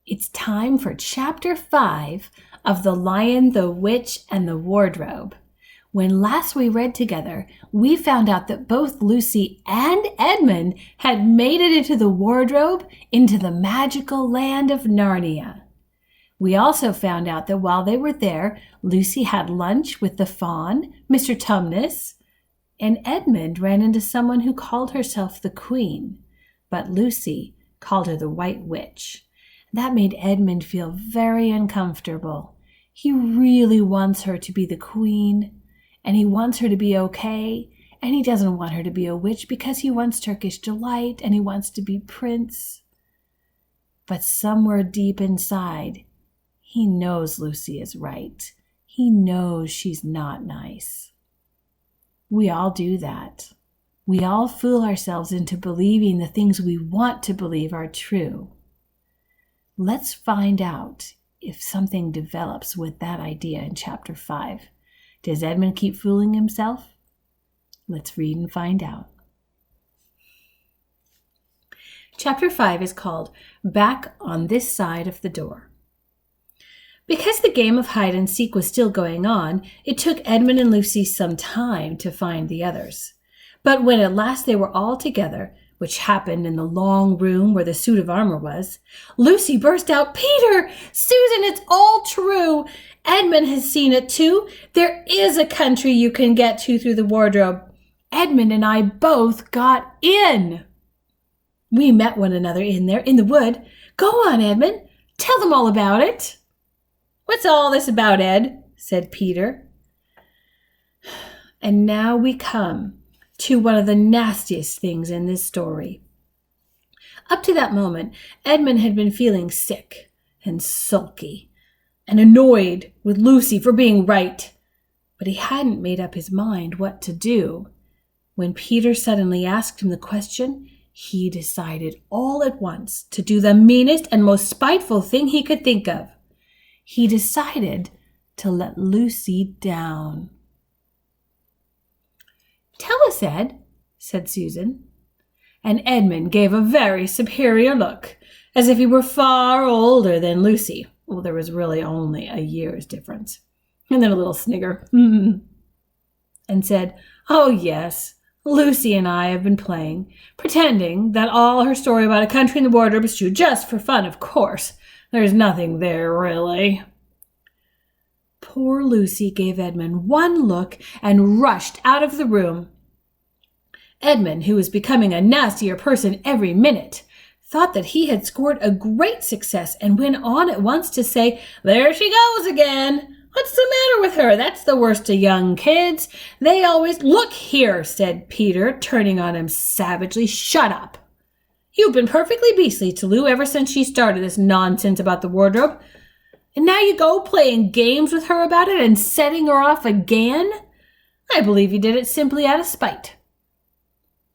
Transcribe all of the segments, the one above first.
It's time for Chapter 5 of The Lion, the Witch, and the Wardrobe. When last we read together, we found out that both Lucy and Edmund had made it into the wardrobe, into the magical land of Narnia. We also found out that while they were there, Lucy had lunch with the fawn, Mr. Tumnus, and Edmund ran into someone who called herself the Queen, but Lucy called her the White Witch. That made Edmund feel very uncomfortable. He really wants her to be the Queen, and he wants her to be okay, and he doesn't want her to be a witch because he wants Turkish delight and he wants to be prince. But somewhere deep inside, he knows Lucy is right. He knows she's not nice. We all do that. We all fool ourselves into believing the things we want to believe are true. Let's find out if something develops with that idea in Chapter 5. Does Edmund keep fooling himself? Let's read and find out. Chapter 5 is called Back on This Side of the Door. Because the game of hide and seek was still going on, it took Edmund and Lucy some time to find the others. But when at last they were all together, which happened in the long room where the suit of armor was, Lucy burst out, "Peter! Susan, it's all true! Edmund has seen it too. There is a country you can get to through the wardrobe. Edmund and I both got in. We met one another in there, in the wood. Go on, Edmund. Tell them all about it." "What's all this about, Ed?" said Peter. And now we come to one of the nastiest things in this story. Up to that moment, Edmund had been feeling sick and sulky and annoyed with Lucy for being right, but he hadn't made up his mind what to do. When Peter suddenly asked him the question, he decided all at once to do the meanest and most spiteful thing he could think of. He decided to let Lucy down. "Tell us, Ed," said Susan. And Edmund gave a very superior look, as if he were far older than Lucy. Well, there was really only a year's difference. And then a little snigger, and said, "Oh, yes, Lucy and I have been playing, pretending that all her story about a country in the wardrobe is true, just for fun, of course. There's nothing there, really." Poor Lucy gave Edmund one look and rushed out of the room. Edmund, who was becoming a nastier person every minute, thought that he had scored a great success and went on at once to say, "There she goes again. What's the matter with her? That's the worst of young kids. They always—" "Look here," said Peter, turning on him savagely. "Shut up. You've been perfectly beastly to Lou ever since she started this nonsense about the wardrobe. And now you go playing games with her about it and setting her off again? I believe you did it simply out of spite."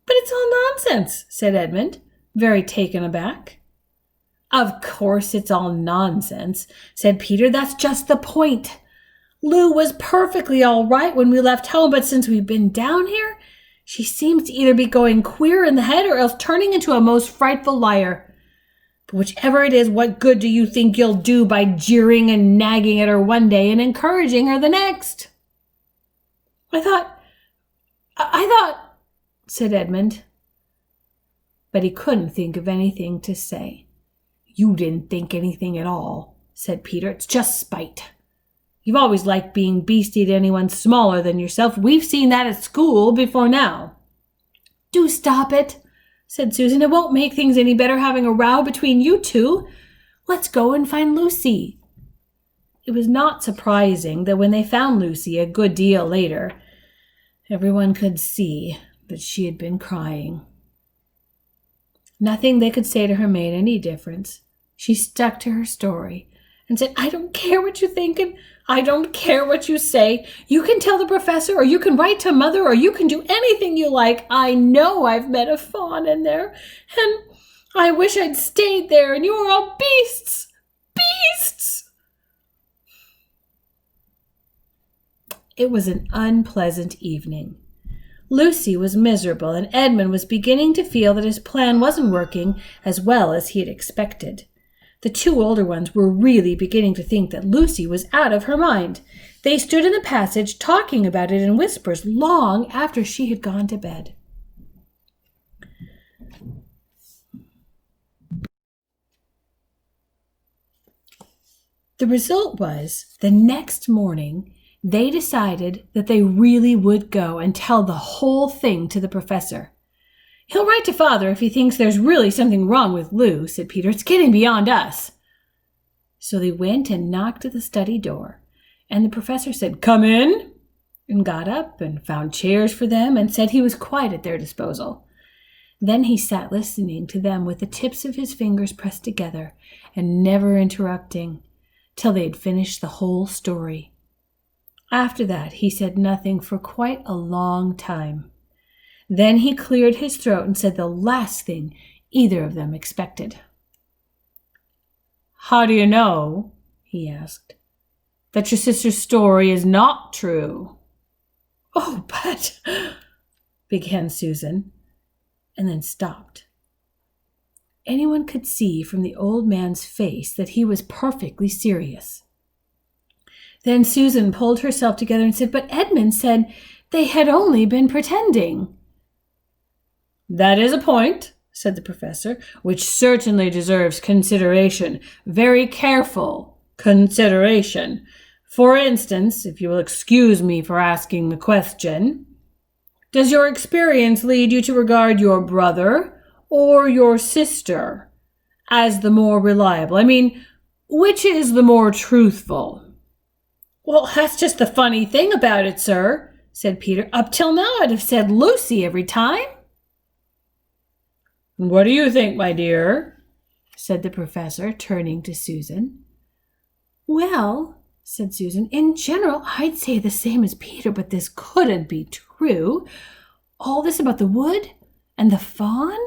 "But it's all nonsense," said Edmund, very taken aback. "Of course it's all nonsense," said Peter. "That's just the point. Lou was perfectly all right when we left home, but since we've been down here, she seems to either be going queer in the head or else turning into a most frightful liar. But whichever it is, what good do you think you'll do by jeering and nagging at her one day and encouraging her the next?" I thought, said Edmund. But he couldn't think of anything to say. "You didn't think anything at all," said Peter. "It's just spite. You've always liked being beastly to anyone smaller than yourself. We've seen that at school before now." "Do stop it," said Susan. "It won't make things any better having a row between you two. Let's go and find Lucy." It was not surprising that when they found Lucy a good deal later, everyone could see that she had been crying. Nothing they could say to her made any difference. She stuck to her story and said, "I don't care what you think and I don't care what you say. You can tell the professor, or you can write to Mother, or you can do anything you like. I know I've met a fawn in there, and I wish I'd stayed there, and you are all beasts! Beasts!" It was an unpleasant evening. Lucy was miserable, and Edmund was beginning to feel that his plan wasn't working as well as he had expected. The two older ones were really beginning to think that Lucy was out of her mind. They stood in the passage talking about it in whispers long after she had gone to bed. The result was, the next morning, they decided that they really would go and tell the whole thing to the professor. "He'll write to Father if he thinks there's really something wrong with Lou," said Peter. "It's getting beyond us." So they went and knocked at the study door, and the professor said, "Come in," and got up and found chairs for them and said he was quite at their disposal. Then he sat listening to them with the tips of his fingers pressed together and never interrupting till they had finished the whole story. After that, he said nothing for quite a long time. Then he cleared his throat and said the last thing either of them expected. "How do you know," he asked, "that your sister's story is not true?" "Oh, but," began Susan, and then stopped. Anyone could see from the old man's face that he was perfectly serious. Then Susan pulled herself together and said, "But Edmund said they had only been pretending." "That is a point," said the professor, "which certainly deserves consideration, very careful consideration. For instance, if you will excuse me for asking the question, does your experience lead you to regard your brother or your sister as the more reliable? I mean, which is the more truthful?" "Well, that's just the funny thing about it, sir," said Peter. "Up till now I'd have said Lucy every time." "What do you think, my dear?" said the professor, turning to Susan. "Well," said Susan, "in general I'd say the same as Peter, but this couldn't be true. All this about the wood and the fawn?"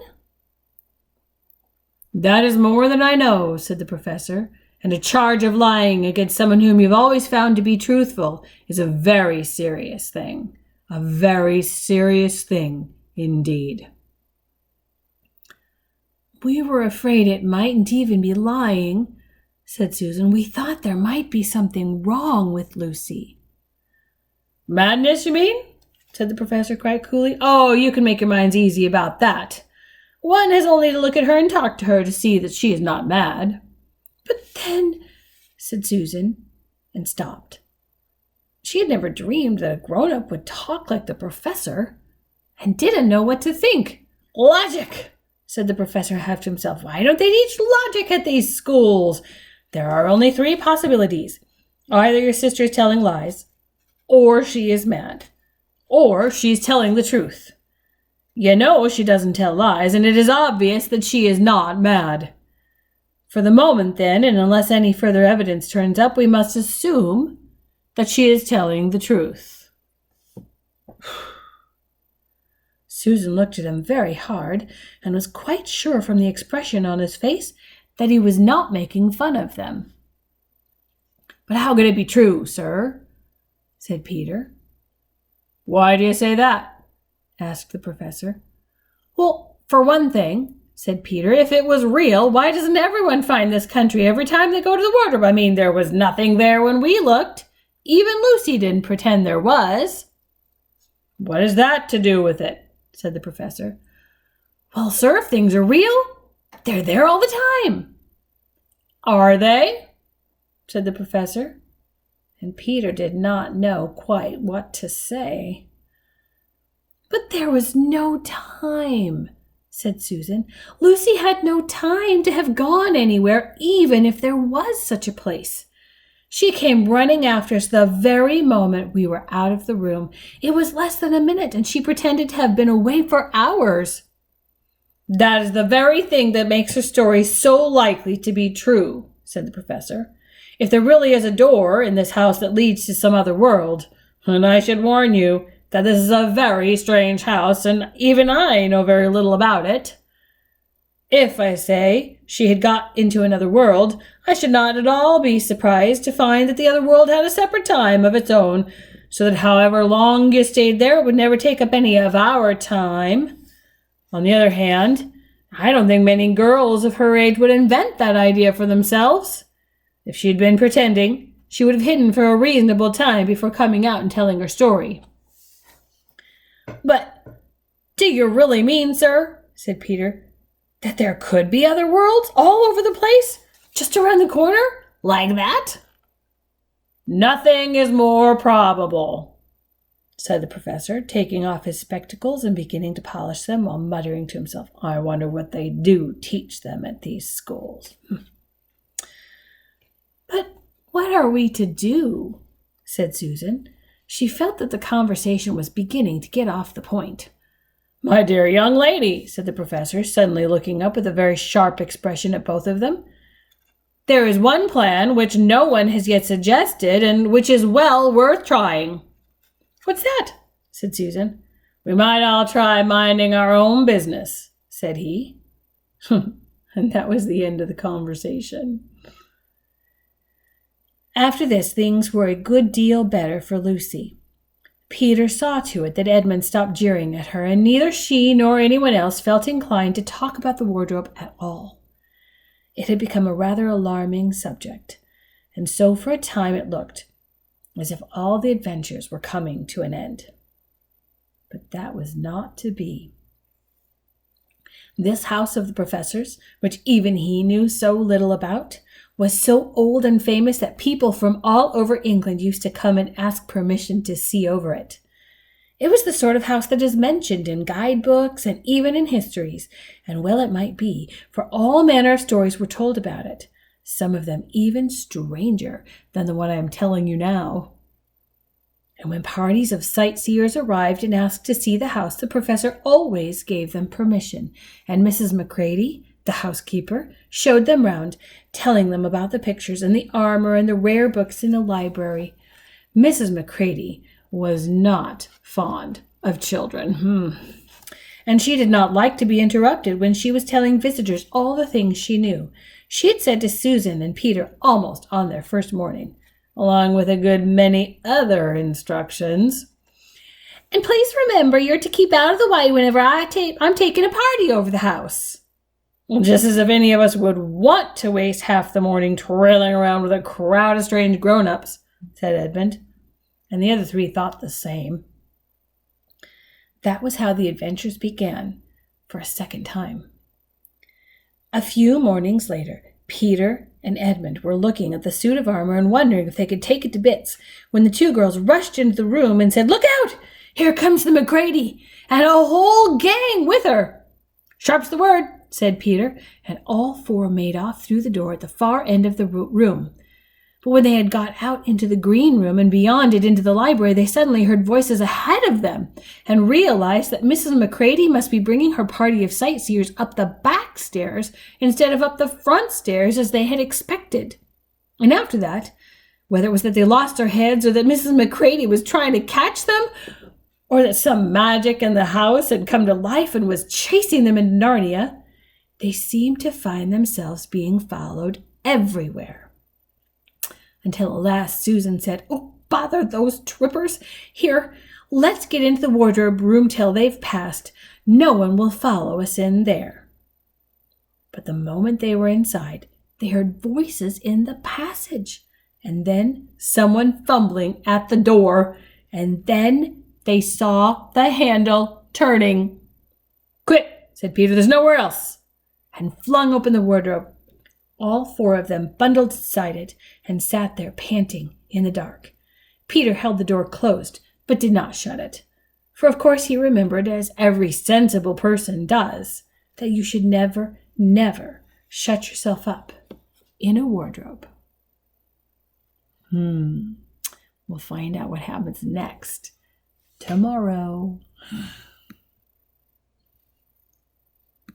"That is more than I know," said the professor, "and a charge of lying against someone whom you've always found to be truthful is a very serious thing. A very serious thing indeed." "We were afraid it mightn't even be lying," said Susan. "We thought there might be something wrong with Lucy." "Madness, you mean?" said the professor quite coolly. "Oh, you can make your minds easy about that. One has only to look at her and talk to her to see that she is not mad." "But then," said Susan, and stopped. She had never dreamed that a grown-up would talk like the professor, and didn't know what to think. "Logic!" said the professor half to himself. "Why don't they teach logic at these schools? There are only three possibilities. Either your sister is telling lies, or she is mad, or she's telling the truth. You know she doesn't tell lies, and it is obvious that she is not mad. For the moment, then, and unless any further evidence turns up, we must assume that she is telling the truth." Susan looked at him very hard and was quite sure from the expression on his face that he was not making fun of them. "But how could it be true, sir?" said Peter. "Why do you say that?" asked the professor. "Well, for one thing," said Peter, "if it was real, why doesn't everyone find this country every time they go to the wardrobe? I mean, there was nothing there when we looked. Even Lucy didn't pretend there was." "What has that to do with it?" said the professor. "Well, sir, if things are real, they're there all the time." "Are they?" said the professor, and Peter did not know quite what to say. "But there was no time," said Susan. "Lucy had no time to have gone anywhere, even if there was such a place. She came running after us the very moment we were out of the room. It was less than a minute, and she pretended to have been away for hours." "That is the very thing that makes her story so likely to be true," said the professor. "If there really is a door in this house that leads to some other world, and I should warn you that this is a very strange house, and even I know very little about it. If, I say, she had got into another world, I should not at all be surprised to find that the other world had a separate time of its own, so that however long you stayed there, it would never take up any of our time. On the other hand, I don't think many girls of her age would invent that idea for themselves. If she'd been pretending, she would have hidden for a reasonable time before coming out and telling her story." "But do you really mean, sir," said Peter, "that there could be other worlds all over the place, just around the corner, like that?" "Nothing is more probable," said the professor, taking off his spectacles and beginning to polish them while muttering to himself, "I wonder what they do teach them at these schools." "But what are we to do?" said Susan. She felt that the conversation was beginning to get off the point. "My dear young lady," said the professor, suddenly looking up with a very sharp expression at both of them, "there is one plan which no one has yet suggested and which is well worth trying." "What's that?" said Susan. "We might all try minding our own business," said he. And that was the end of the conversation. After this, things were a good deal better for Lucy. Peter saw to it that Edmund stopped jeering at her, and neither she nor anyone else felt inclined to talk about the wardrobe at all. It had become a rather alarming subject, and so for a time it looked as if all the adventures were coming to an end. But that was not to be. This house of the professor's, which even he knew so little about, was so old and famous that people from all over England used to come and ask permission to see over it. It was the sort of house that is mentioned in guidebooks and even in histories, and well it might be, for all manner of stories were told about it, some of them even stranger than the one I am telling you now. And when parties of sightseers arrived and asked to see the house, the professor always gave them permission, and Mrs. Macready, the housekeeper, showed them round, telling them about the pictures and the armor and the rare books in the library. Mrs. Macready was not fond of children, and she did not like to be interrupted when she was telling visitors all the things she knew. She had said to Susan and Peter almost on their first morning, along with a good many other instructions, "And please remember you're to keep out of the way whenever I'm taking a party over the house." Just as if any of us would want to waste half the morning trailing around with a crowd of strange grown-ups, said Edmund, and the other three thought the same. That was how the adventures began for a second time. A few mornings later, Peter and Edmund were looking at the suit of armor and wondering if they could take it to bits, when the two girls rushed into the room and said, "Look out! Here comes the Macready, and a whole gang with her." "Sharp's the word," said Peter, and all four made off through the door at the far end of the room. But when they had got out into the green room and beyond it into the library, they suddenly heard voices ahead of them and realized that Mrs. Macready must be bringing her party of sightseers up the back stairs instead of up the front stairs as they had expected. And after that, whether it was that they lost their heads or that Mrs. Macready was trying to catch them, or that some magic in the house had come to life and was chasing them into Narnia, they seemed to find themselves being followed everywhere. Until at last Susan said, "Oh, bother those trippers. Here, let's get into the wardrobe room till they've passed. No one will follow us in there." But the moment they were inside, they heard voices in the passage, and then someone fumbling at the door, and then they saw the handle turning. "Quick," said Peter, "there's nowhere else," and flung open the wardrobe. All four of them bundled inside it and sat there panting in the dark. Peter held the door closed, but did not shut it, for of course he remembered, as every sensible person does, that you should never, never shut yourself up in a wardrobe. We'll find out what happens next tomorrow.